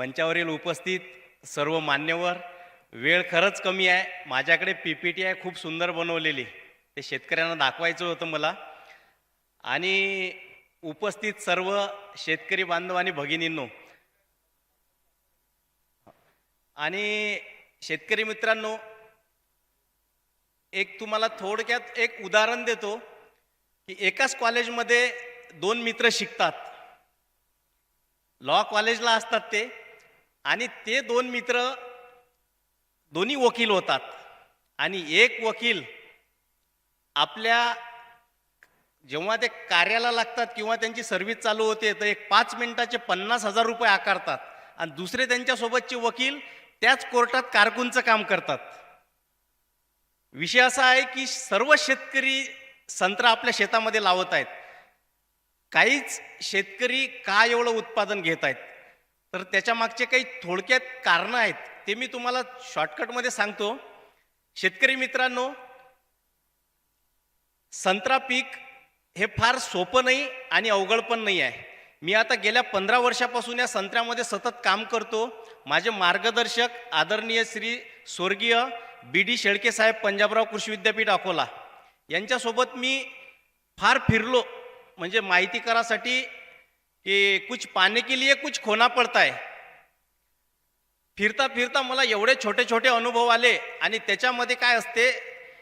मंचावरील उपस्थित सर्व मान्यवर, वेळ खरंच कमी आहे. माझ्याकडे PPT आहे खूप सुंदर बनवलेली, ते शेतकऱ्यांना दाखवायचं होतं मला. आणि उपस्थित सर्व शेतकरी बांधव आणि भगिनींनो आणि शेतकरी मित्रांनो, एक तुम्हाला थोडक्यात एक उदाहरण देतो की एकाच कॉलेजमध्ये दोन मित्र शिकतात. लॉ कॉलेजला असतात ते, आणि ते दोन मित्र दोन्ही वकील होतात. आणि एक वकील आपल्या जेव्हा ते कार्याला लागतात किंवा त्यांची सर्व्हिस चालू होते तर एक 5 मिनिटाचे 50,000 रुपये आकारतात, आणि दुसरे त्यांच्यासोबतचे वकील त्याच कोर्टात कारकूनचं काम करतात. विषय असा आहे की सर्व शेतकरी संत्रा आपल्या शेतामध्ये लावत आहेत. काहीच शेतकरी का एवढं उत्पादन घेत आहेत, तर त्याच्या मागचे काही थोडक्यात कारणं आहेत, ते मी तुम्हाला शॉर्टकटमध्ये सांगतो. शेतकरी मित्रांनो, संत्रा पीक हे फार सोपं नाही आणि अवघड पण नाही आहे. मी आता गेल्या 15 वर्षापासून या संत्र्यामध्ये सतत काम करतो. माझे मार्गदर्शक आदरणीय श्री स्वर्गीय BD शेळके साहेब, पंजाबराव कृषी विद्यापीठ अकोला, यांच्यासोबत मी फार फिरलो, म्हणजे माहिती करासाठी की कुछ पाने के लिए कुछ खोना पडता है. फिरता फिरता मला एवढे छोटे छोटे अनुभव आले, आणि त्याच्यामध्ये काय असते,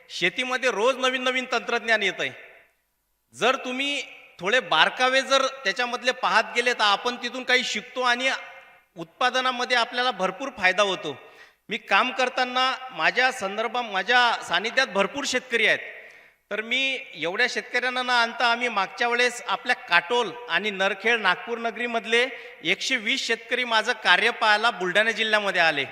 शेतीमध्ये रोज नवीन नवीन तंत्रज्ञान येत आहे. जर तुम्ही थोडे बारकावे जर त्याच्यामधले पाहत गेले तर आपण तिथून काही शिकतो आणि उत्पादनामध्ये आपल्याला भरपूर फायदा होतो. मी काम करताना माझ्या सानिध्यात भरपूर शेतकरी आहेत. तर मी एवढ्या शेतकऱ्यांना न आणता आम्ही मागच्या वेळेस आपल्या काटोल आणि नरखेड नागपूर नगरीमधले 120 शेतकरी माझं कार्य पाहायला बुलढाणा जिल्ह्यामध्ये आले.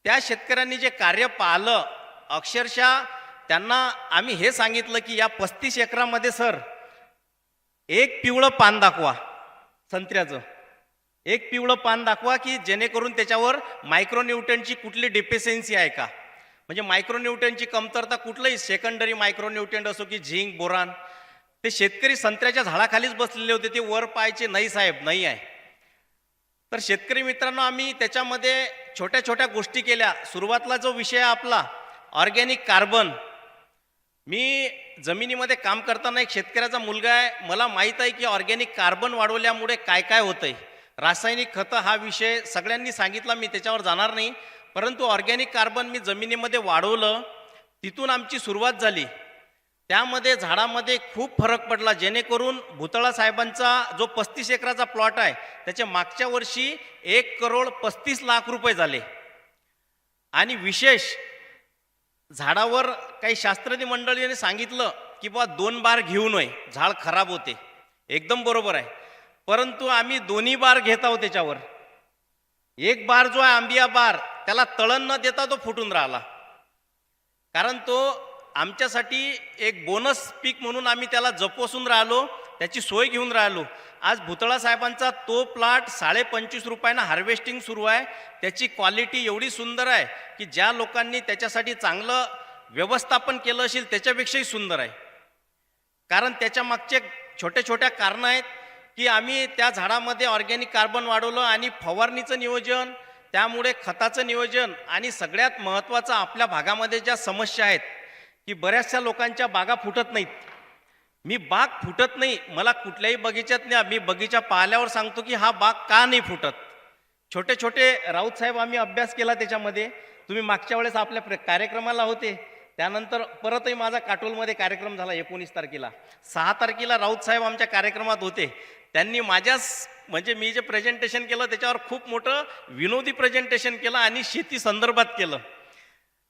त्या शेतकऱ्यांनी जे कार्य पाहिलं, अक्षरशः त्यांना आम्ही हे सांगितलं की या 35 एकरामध्ये सर एक पिवळं पान दाखवा, संत्र्याचं एक पिवळं पान दाखवा की जेणेकरून त्याच्यावर मायक्रोन्यूट्रनची कुठली डिफिशियन्सी आहे का, म्हणजे मायक्रोन्यूट्रनची कमतरता, कुठलंही सेकंडरी मायक्रोन्यूट्रन असो की झिंक, बोरान. ते शेतकरी संत्र्याच्या झाडाखालीच बसलेले होते, ते वर पाहायचे, नाही साहेब नाही आहे. तर शेतकरी मित्रांनो, आम्ही त्याच्यामध्ये छोट्या छोट्या गोष्टी केल्या. सुरुवातला जो विषय आपला ऑर्गॅनिक कार्बन, मी जमिनीमध्ये काम करताना एक शेतकऱ्याचा मुलगा आहे, मला माहीत आहे की ऑर्गॅनिक कार्बन वाढवल्यामुळे काय काय होतंय. रासायनिक खतं हा विषय सगळ्यांनी सांगितला, मी त्याच्यावर जाणार नाही. परंतु ऑर्गॅनिक कार्बन मी जमिनीमध्ये वाढवलं, तिथून आमची सुरुवात झाली. त्यामध्ये झाडामध्ये खूप फरक पडला, जेणेकरून भुतळा साहेबांचा जो 35 एकराचा प्लॉट आहे त्याच्या मागच्या वर्षी 1,35,00,000 रुपये झाले. आणि विशेष झाडावर काही शास्त्रज्ञ मंडळीने सांगितलं की बा 2 बार घेऊ नये, झाड खराब होते. एकदम बरोबर आहे, परंतु आम्ही दोन्ही बार घेत आहोत. त्याच्यावर एक बार जो आहे आंबिया बार, त्याला तळण न देता तो फुटून राहिला, कारण तो आमच्यासाठी एक बोनस पीक म्हणून आम्ही त्याला जपोसून राहिलो, त्याची सोय घेऊन राहिलो. आज भुतळा साहेबांचा तो प्लॉट 25.5 रुपयानं हार्वेस्टिंग सुरू आहे. त्याची क्वालिटी एवढी सुंदर आहे की ज्या लोकांनी त्याच्यासाठी चांगलं व्यवस्थापन केलं असेल त्याच्यापेक्षाही सुंदर आहे. कारण त्याच्या मागचे छोट्या छोट्या कारणं आहेत की आम्ही त्या झाडामध्ये ऑर्गॅनिक कार्बन वाढवलं, आणि फवारणीचं नियोजन, त्यामुळे खताचं नियोजन, आणि सगळ्यात महत्त्वाचं आपल्या भागामध्ये ज्या समस्या आहेत की बऱ्याचशा लोकांच्या बागा फुटत नाहीत. मी बाग फुटत नाही, मला कुठल्याही बगीच्यात नाही, मी बगीचा पाहिल्यावर सांगतो की हा बाग का नाही फुटत. छोटे छोटे राऊत साहेब आम्ही अभ्यास केला त्याच्यामध्ये. तुम्ही मागच्या वेळेस आपल्या कार्यक्रमाला होते, त्यानंतर परतही माझा काटोलमध्ये कार्यक्रम झाला 19 तारखेला. 6 तारखेला राऊत साहेब आमच्या कार्यक्रमात होते. त्यांनी माझ्याच म्हणजे मी जे प्रेझेंटेशन केलं त्याच्यावर खूप मोठं विनोदी प्रेझेंटेशन केलं आणि शेती संदर्भात केलं.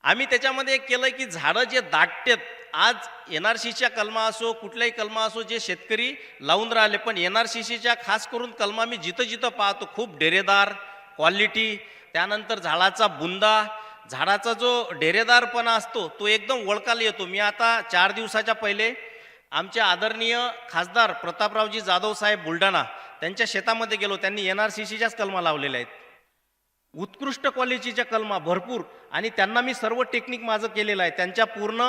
आम्ही त्याच्यामध्ये एक केलं की झाडं जे दाटतेत, आज NRCच्या कलमा असो, कुठल्याही कलमा असो, जे शेतकरी लावून राहिले, पण NRCच्या खास करून कलमा मी जिथं जिथं पाहतो खूप डेरेदार क्वालिटी, त्यानंतर झाडाचा बुंदा, झाडाचा जो डेरेदारपणा असतो तो एकदम ओळखायला येतो. मी आता 4 दिवसाच्या पहिले आमचे आदरणीय खासदार प्रतापरावजी जाधव साहेब बुलढाणा, त्यांच्या शेतामध्ये गेलो. त्यांनी NRCच्याच कलमा लावलेल्या आहेत, उत्कृष्ट क्वालिटीच्या कलमा भरपूर, आणि त्यांना मी सर्व टेक्निक माझं केलेलं आहे. त्यांच्या पूर्ण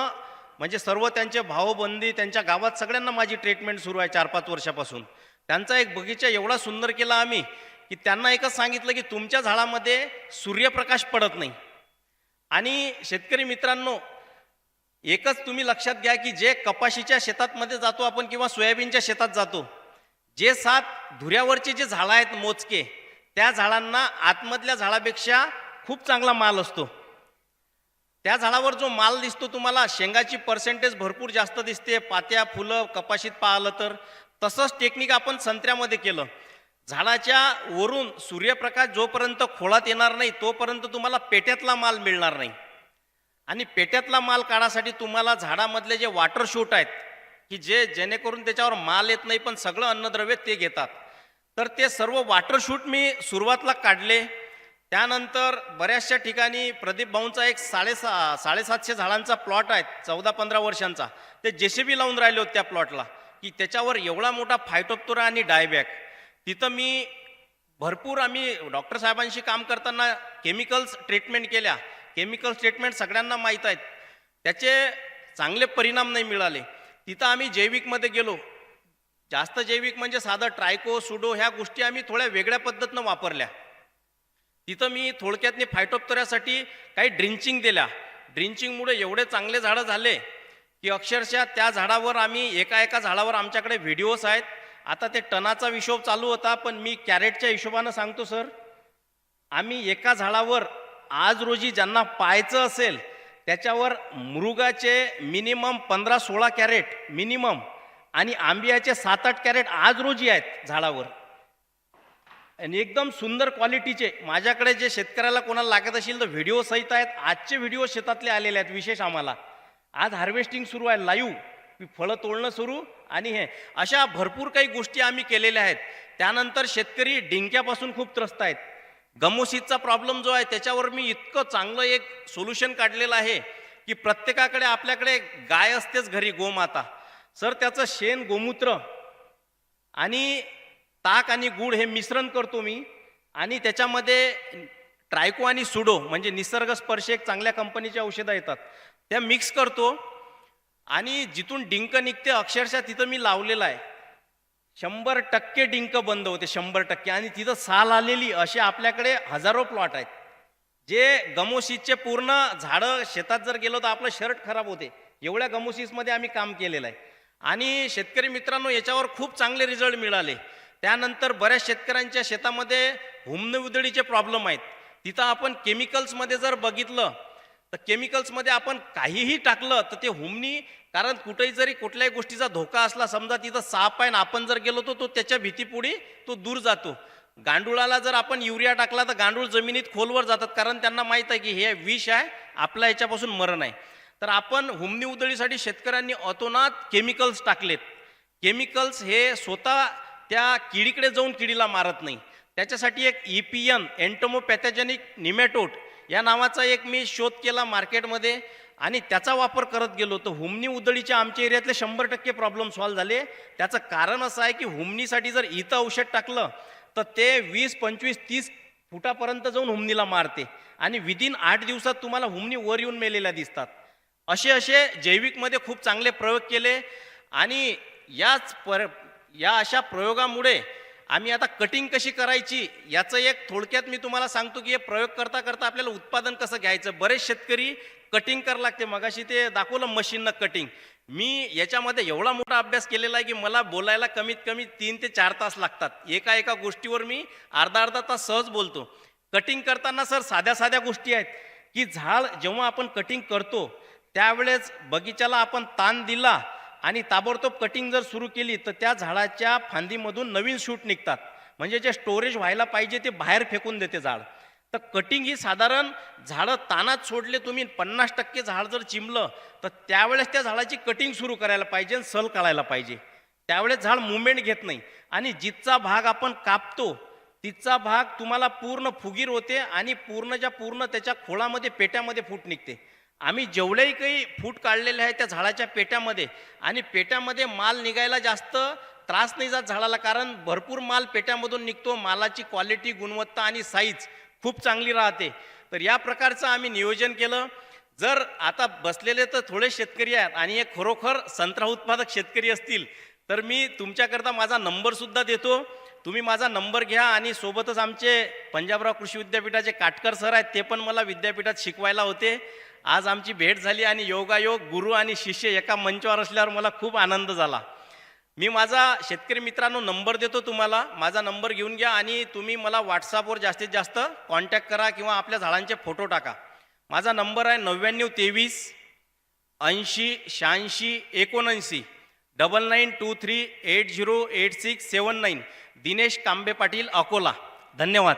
म्हणजे सर्व त्यांचे भावबंदी, त्यांच्या गावात सगळ्यांना माझी ट्रीटमेंट सुरू आहे 4-5 वर्षापासून. त्यांचा एक बगीचा एवढा सुंदर केला आम्ही की त्यांना एकच सांगितलं की तुमच्या झाडामध्ये सूर्यप्रकाश पडत नाही. आणि शेतकरी मित्रांनो, एकच तुम्ही लक्षात घ्या की जे कपाशीच्या शेतामध्ये जातो आपण किंवा सोयाबीनच्या शेतात जातो, जे 7 धुऱ्यावरचे जे झाडं आहेत मोजके, त्या झाडांना आतमधल्या झाडापेक्षा खूप चांगला माल असतो. त्या झाडावर जो माल दिसतो तुम्हाला, शेंगाची पर्सेंटेज भरपूर जास्त दिसते, पात्या फुलं कपाशीत पाहिलं तर. तसंच टेक्निक आपण संत्र्यामध्ये केलं. झाडाच्या वरून सूर्यप्रकाश जोपर्यंत खोळात येणार नाही तोपर्यंत तुम्हाला पेट्यातला माल मिळणार नाही. आणि पेट्यातला माल काढासाठी तुम्हाला झाडामधले जे वॉटर शूट आहेत की जेणेकरून त्याच्यावर माल येत नाही पण सगळं अन्नद्रव्य ते घेतात, तर ते सर्व वॉटर शूट मी सुरुवातला काढले. त्यानंतर बऱ्याचशा ठिकाणी प्रदीप भाऊंचा एक 750 झाडांचा प्लॉट आहे 14-15 वर्षांचा, ते जेसीबी लावून राहिले होते त्या प्लॉटला, की त्याच्यावर एवढा मोठा फायटोप्तोरा आणि डायबॅक. तिथं मी भरपूर आम्ही डॉक्टर साहेबांशी काम करताना केमिकल्स ट्रीटमेंट केल्या. केमिकल ट्रीटमेंट सगळ्यांना माहीत आहेत, त्याचे चांगले परिणाम नाही मिळाले. तिथं आम्ही जैविकमध्ये गेलो. जास्त जैविक म्हणजे साधं ट्रायको सुडो ह्या गोष्टी आम्ही थोड्या वेगळ्या पद्धतीनं वापरल्या. तिथं मी थोडक्यातनी फायटोप्तोऱ्यासाठी काही ड्रिंचिंग दिल्या. ड्रिंचिंगमुळे एवढे चांगले झाडं झाले की अक्षरशः त्या झाडावर आम्ही एका झाडावर आमच्याकडे व्हिडिओज आहेत. आता ते टनाचा हिशोब चालू होता, पण मी कॅरेटच्या हिशोबानं सांगतो सर. आम्ही एका झाडावर आज रोजी ज्यांना पाहायचं असेल त्याच्यावर मृगाचे मिनिमम 15-16 कॅरेट मिनिमम आणि आंबियाचे 7-8 कॅरेट आज रोजी आहेत झाडावर, आणि एकदम सुंदर क्वालिटीचे. माझ्याकडे जे शेतकऱ्याला कोणाला लागत असेल तर व्हिडिओ सहित आहेत. आजचे व्हिडिओ शेतातले आलेले आहेत. विशेष आम्हाला आज हार्वेस्टिंग सुरू आहे, लाईव्ह फळं तोडणं सुरू, आणि हे अशा भरपूर काही गोष्टी आम्ही केलेल्या आहेत. त्यानंतर शेतकरी डिंक्यापासून खूप त्रस्त आहेत. गमोसीचा प्रॉब्लेम जो आहे त्याच्यावर मी इतकं चांगलं एक सोल्युशन काढलेलं आहे की प्रत्येकाकडे आपल्याकडे गाय असतेच घरी, गोमाता. सर त्याचं शेण, गोमूत्र आणि ताक आणि गूळ हे मिश्रण करतो मी, आणि त्याच्यामध्ये ट्रायको आणि सुडो म्हणजे निसर्ग स्पर्श एक चांगल्या कंपनीच्या औषधं येतात, त्या मिक्स करतो. आणि जिथून डिंक निघते अक्षरशः तिथं मी लावलेलं आहे. 100% डिंक बंद होते, 100%. आणि तिथं साल आलेली असे आपल्याकडे हजारो प्लॉट आहेत. जे गमोसीसचे पूर्ण झाडं शेतात जर गेलो तर आपलं शर्ट खराब होते, एवढ्या गमोसीसमध्ये आम्ही काम केलेलं आहे. आणि शेतकरी मित्रांनो, याच्यावर खूप चांगले रिझल्ट मिळाले. त्यानंतर बऱ्याच शेतकऱ्यांच्या शेतामध्ये हुमणी उधळीचे प्रॉब्लेम आहेत. तिथं आपण केमिकल्समध्ये जर बघितलं तर केमिकल्समध्ये आपण काहीही टाकलं तर ते हुमणी, कारण कुठेही जरी कुठल्याही गोष्टीचा धोका असला, समजा तिथं साप आहे ना, आपण जर गेलो तर तो त्याच्या भीतीपुढे तो दूर जातो. गांडुळाला जर आपण युरिया टाकला तर गांडूळ जमिनीत खोलवर जातात, कारण त्यांना माहीत आहे की हे विष आहे, आपल्या याच्यापासून मरण आहे. तर आपण हुमणी उधळीसाठी शेतकऱ्यांनी अतोनात केमिकल्स टाकलेत. केमिकल्स हे स्वतः त्या किडीकडे जाऊन किडीला मारत नाही. त्याच्यासाठी एक EPN एंटोमोपॅथोजेनिक निमॅटोड या नावाचा एक मी शोध केला मार्केटमध्ये, आणि त्याचा वापर करत गेलो तर हुमणी उधळीच्या आमच्या एरियातले 100% प्रॉब्लेम सॉल्व्ह झाले. त्याचं कारण असं आहे की हुमणीसाठी जर इथं औषध टाकलं तर ते 20, 25, 30 फुटापर्यंत जाऊन हुमणीला मारते, आणि विदिन 8 दिवसात तुम्हाला हुमणी वर येऊन मेलेल्या दिसतात. असे जैविकमध्ये खूप चांगले प्रयोग केले. आणि या अशा प्रयोगामुळे आम्ही आता कटिंग कशी करायची याचं एक थोडक्यात मी तुम्हाला सांगतो की हे प्रयोग करता करता आपल्याला उत्पादन कसं घ्यायचं. बरेच शेतकरी कटिंग करावं लागते, मगाशी ते दाखवलं मशीननं कटिंग. मी याच्यामध्ये एवढा मोठा अभ्यास केलेला आहे की मला बोलायला कमीत कमी 3 ते 4 तास लागतात. एका गोष्टीवर मी अर्धा तास सहज बोलतो. कटिंग करताना सर साध्या गोष्टी आहेत की झाड जेव्हा आपण कटिंग करतो त्यावेळेस बगीचाला आपण ताण दिला आणि ताबडतोब कटिंग जर सुरू केली तर त्या झाडाच्या फांदीमधून नवीन शूट निघतात, म्हणजे जे स्टोरेज व्हायला पाहिजे ते बाहेर फेकून देते झाड. तर कटिंग ही साधारण झाडं तानात सोडले, तुम्ही 50% झाड जर चिमलं तर त्यावेळेस त्या झाडाची कटिंग सुरू करायला पाहिजे, सल काढायला पाहिजे. त्यावेळेस झाड मुवमेंट घेत नाही, आणि जिथचा भाग आपण कापतो तिथचा भाग तुम्हाला पूर्ण फुगीर होते, आणि पूर्ण त्याच्या खोळामध्ये पेट्यामध्ये फूट निघते. आम्ही जेवढेही काही फूट काढलेले आहे त्या झाडाच्या पेट्यामध्ये, आणि पेट्यामध्ये माल निघायला जास्त त्रास नाही जात झाडाला, कारण भरपूर माल पेट्यामधून निघतो. मालाची क्वालिटी, गुणवत्ता आणि साईज खूप चांगली राहते. तर या प्रकारचं आम्ही नियोजन केलं. जर आता बसलेले तर थोडे शेतकरी आहेत आणि एक खरोखर संत्रा उत्पादक शेतकरी असतील तर मी तुमच्याकरता माझा नंबर सुद्धा देतो. तुम्ही माझा नंबर घ्या आणि सोबतच आमचे पंजाबराव कृषी विद्यापीठाचे काटकर सर आहेत, ते पण मला विद्यापीठात शिकवायला होते. आज आमची भेट झाली आणि योगायोग गुरु आणि शिष्य एका मंचावर असल्यावर मला खूप आनंद झाला. मी माझा शेतकरी मित्रांनो नंबर देतो तुम्हाला, माझा नंबर घेऊन घ्या आणि तुम्ही मला व्हॉट्सअपवर जास्तीत जास्त कॉन्टॅक्ट करा किंवा आपल्या झाडांचे फोटो टाका. माझा नंबर आहे 9923 80 86 79 9923 808679. दिनेश कांबे पाटील, अकोला. धन्यवाद.